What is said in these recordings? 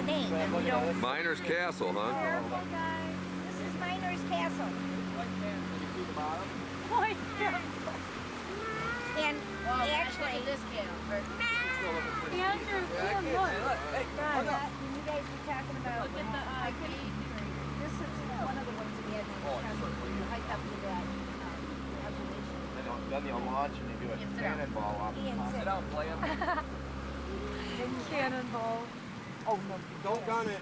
name. And we don't... Miner's Castle, huh? Careful, guys. This is Miner's Castle. And actually, this camp. Andrew, Kim, look. Hey, you guys were talking about. Look at the this is one of the ones that we had to hike up to that observation. Then they'll launch and they do a cannonball off the top. Sit down, play them. Cannonball. Oh no, don't gun it.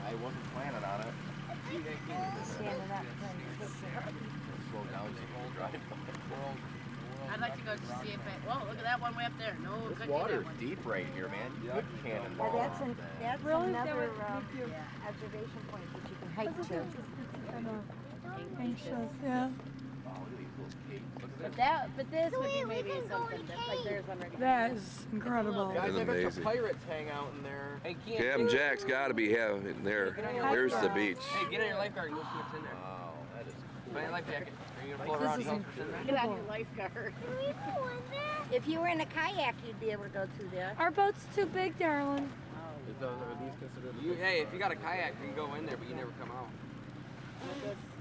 I wasn't planning on it. Standing up and Slow down so you can drive. I'd like to go to see if it. Whoa, look at that one way up there. No, This couldn't water do that is deep right here, man. Good cannonball. Yeah, that's Really? another That would observation point that you can hike It's to. kind of anxious, yeah. Oh, look at these little gates. But this would be maybe something that's like there's one right That is incredible. Guys, I bet amazing. the pirates hang out in there. Hey, Captain Jack's got to be having there. There's the beach. Hey, get on your lifeguard and go see what's in there. Wow, that is cool. Put on your life jacket. Are you gonna float around and help us in there? Get on your lifeguard. If you were in a kayak, you'd be able to go through there. Our boat's too big, darling. Are these considered? Hey, if you got a kayak, you can go in there, but you never come out.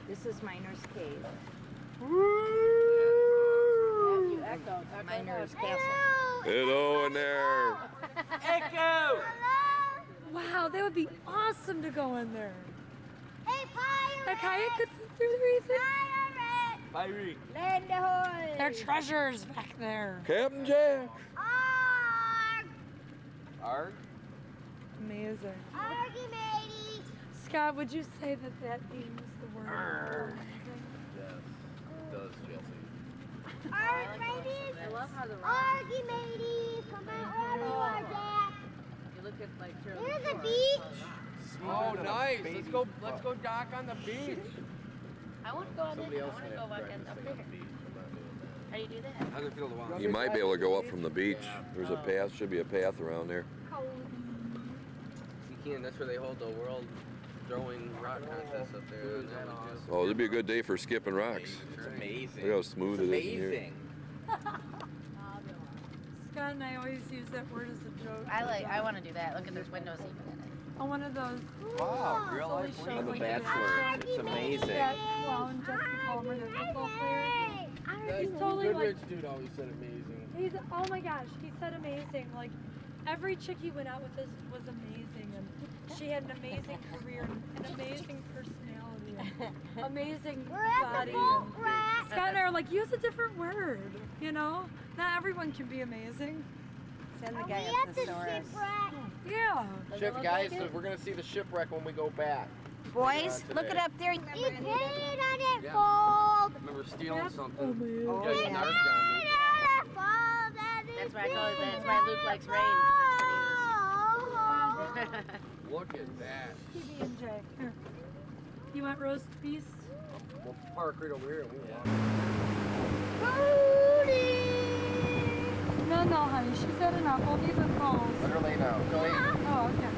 This is Miner's Cave. You echo. Miner's Castle. Hello in there. Echo! Wow, that would be awesome to go in there. Hey, pirate! A kayak could fit through everything. Pirate! Land ahoy! There are treasures back there. Captain Jack. Arg! Arg? Amazing. Argy matey! Scott, would you say that that means the word amazing? Yes, it does, Chelsea. Arg, matey! I love how the rock. Argy matey! Come on, over our Jack! You look at like. There's a beach! Oh, nice! Let's go dock on the beach. I want to go on Somebody there. I else want can to go have walk practice up on there. the beach. I'm not doing that. How do you do that? How's it feel to walk? You might be able to go up from the beach. There's a path, should be a path around there. You can. That's where they hold the world throwing rock contest up there. Isn't that awesome? Oh, it'd be a good day for skipping rocks. It's amazing. Look how smooth It's it is in here. amazing. Scott and I always use that word as a joke. I want to do that. Look at there's windows even in it. On one of those. Wow, real life shows on The like Bachelor. It's amazing. That clown Jesse Palmer, the football player. He's totally like. dude always said amazing. He's oh my gosh, he said amazing. Like every chick he went out with was amazing, and she had an amazing career, an amazing personality, and amazing body. And Scott and I are like, use a different word. You know, not everyone can be amazing. Send the guy up the thesaurus. Yeah. Ship, guys, so we're gonna see the shipwreck when we go back. Boys, look it up there. You put it on that Yeah. fold. Remember stealing something? Oh man. You guys yeah. narked on me. That's why I call it. That's why Luke likes rain. Look at that. PB and J. Here. You want roast beef? We'll park right over here and we'll walk. No, honey. She said enough. We'll leave the calls. Let her lay down. Go lay. Oh, okay.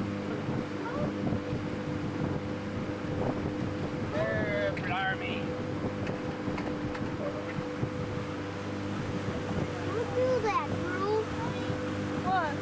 Army. Don't do that, Drew. What?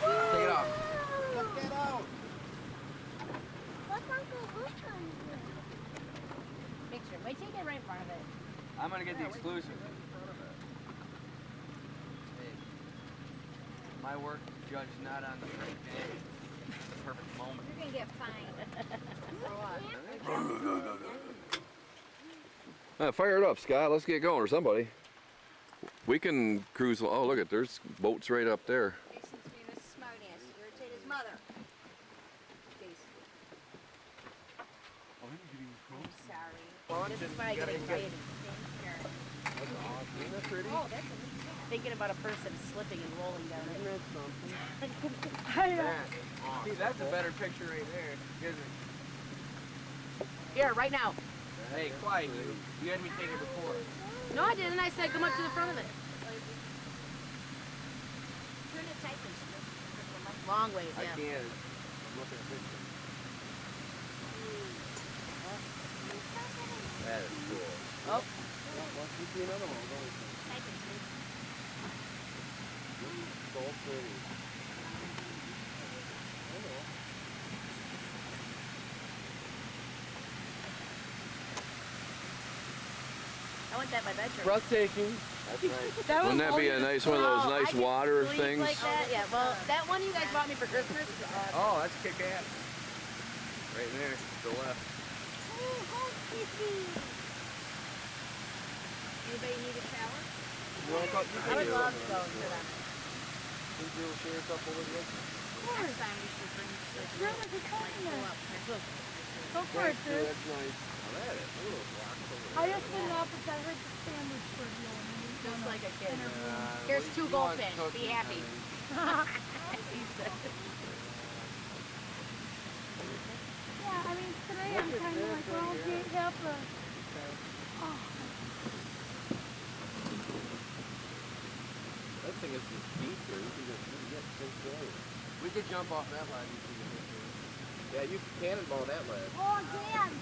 Take it off. Get that out. What's Uncle Luke on here? Picture. Wait till you get right in front of it. I'm gonna get the exclusive. Hey, my work is judged not on the perfect day, the perfect moment. You're gonna get fined. Fire it up, Scott. Let's get going, or somebody. We can cruise. Oh, look at there's boats right up there. Jason's being a smartass. He irritated his mother. Jason. I'm sorry. This is why I get excited. That's awesome. Isn't that pretty? Oh, that's a neat cat. Thinking about a person slipping and rolling down it. Isn't that something? See, that's a better picture right there. Isn't it? Here, right now. Hey, quiet you. You had me take it before. No, I didn't. I said come up to the front of it. Turn it tight. Long ways, I yeah. can't. I'm looking at pictures. That is cool. Oh. Once you see another one, we'll go. So pretty. I want that in my bedroom. Breathtaking. That's right. That was Wouldn't that be a nice one of those Oh, I nice could water sleep things? like that. Yeah, well, that one you guys bought me for Christmas. Oh, that's kick ass. Right there, to the left. Anybody need a shower? You want to go? I would love to go into that. Think you'll share a couple with us? Next time we should bring It's really good like time pull there. up. Look. Go for it, dude. That's nice. Oh, that is. Look at those rocks over there. I just didn't know because I heard the sandwich review. Just like a kid. Well, Here's two you want goldfish. Be cookies, happy. honey. He said. Yeah, I mean, today I'm kind of like, well, you ain't half the... Oh, That thing is just deep here. You can get six days. We could jump off that line. Yeah, you can cannonball that ledge. Oh, Dan.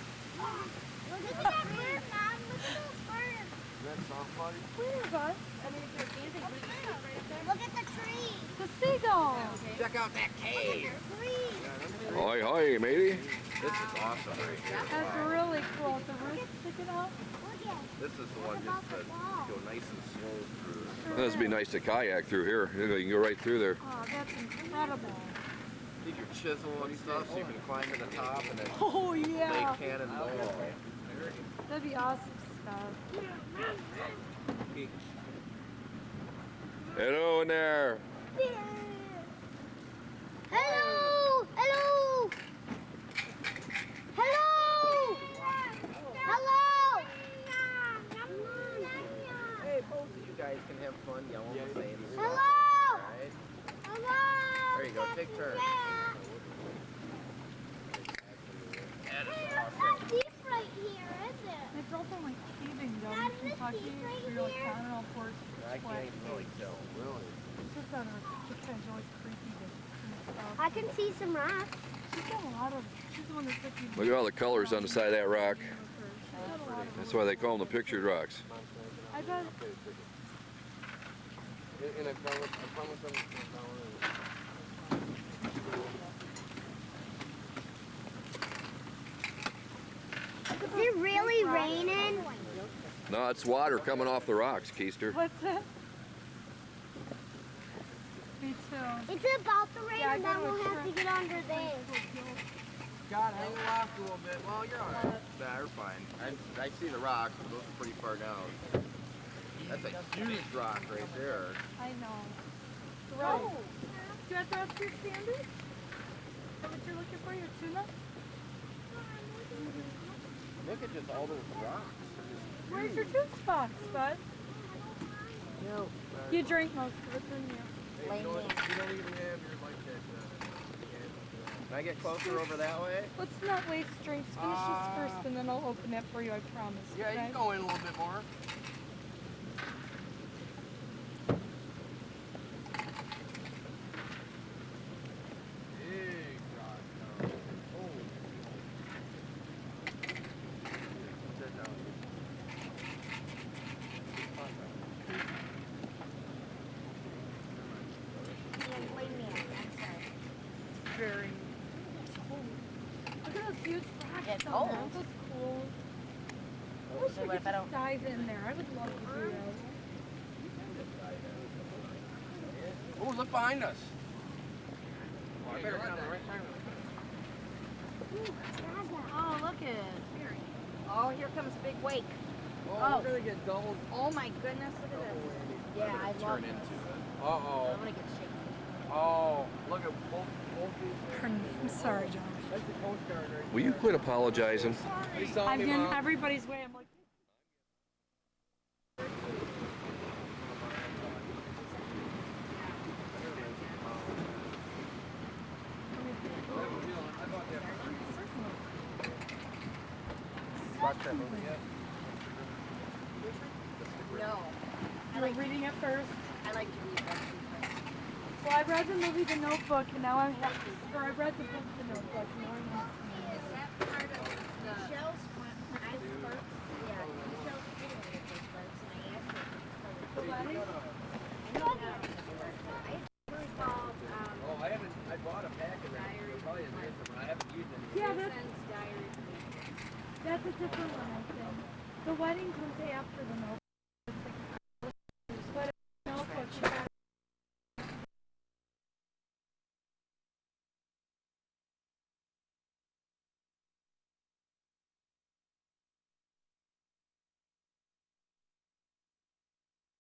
Look at that bird, Mom. Look at those birds. Is that soft body? where, bud? I mean, if you're dancing, we can sleep right up there. Look at the tree. The seagull. Check out that cave. Tree. Hoi, hoi, matey. This is awesome right here. That's really cool. The roots sticking out. Look at This is the one just to go nice and slow through. This would be nice to kayak through here. You can go right through there. Oh, that's incredible. Take your chisel and stuff so you can climb to the top and then Oh, yeah. make cannonball. That'd be awesome stuff. Hello in there. Hello! Hello! Hello! Hello! Hey, both of you guys can have fun yelling the same. Hello! Alright? Hello! There you go, take turns. Yeah. That is It's awesome. not deep right here, is it? It's also like heaving down Not in this Kentucky. deep right You're like here? down all force. I can't even really tell. Really? It's just on her. It's kind of really creepy and stuff. I can see some rocks. She's got a lot of. She's the one that's looking. Look at all the colors on the side of that rock. She's got a lot of. That's why they call them the pictured rocks. I bet. And I promise I'm Is it really raining? No, it's water coming off the rocks, Keister. What's that? Me too. It's about to rain Yeah, I and then gotta we'll have try- to get under this. God, hang aloft a little bit. Well, you're all right. Nah, you're fine. I see the rocks, but those are pretty far down. That's a huge rock right there. I know. Right. Do you have to ask your Sandy? Is that what you're looking for? Your tuna? Look at just all those rocks. Where's your juice box, bud? No. You drink most of it, didn't you? Hey, you don't even have your life jacket on. Can I get closer over that way? Let's not waste drinks. Finish this first, and then I'll open it for you. I promise. Yeah, you okay? can go in a little bit more. Big rock now. Oh. Sit down. Very cool. Look at those huge rocks. It's on old. there. That's cool. I wish So we what could if I just don't? dive in there. I would love to do that. Oh, look behind us. Oh, I better come right behind us. Oh, look at it. Oh, here comes a big wake. Oh, we're gonna get doubled. Oh my goodness, look at this. Yeah, I love Turn it. into it. Uh-oh. I'm gonna get shaky. Oh, look at both these. I'm sorry, John. That's the Coast Guard right Will you quit apologizing? there. They saw I'm me, getting Mom. everybody's way. I'm like, watched that movie yet? No. You were reading it first. I like to read books. Well, I read the movie The Notebook, and now I have to, or I read the book The Notebook, and now I have to. Is that part of the shells when I first, yeah, the shells didn't make those sparks, and I asked her if The wedding? I don't know. I really called, Oh, I bought a pack of that. It's probably a nice one. I haven't used any. Yeah, that's, Diary. that's a different one, I think. The wedding comes after The Notebook.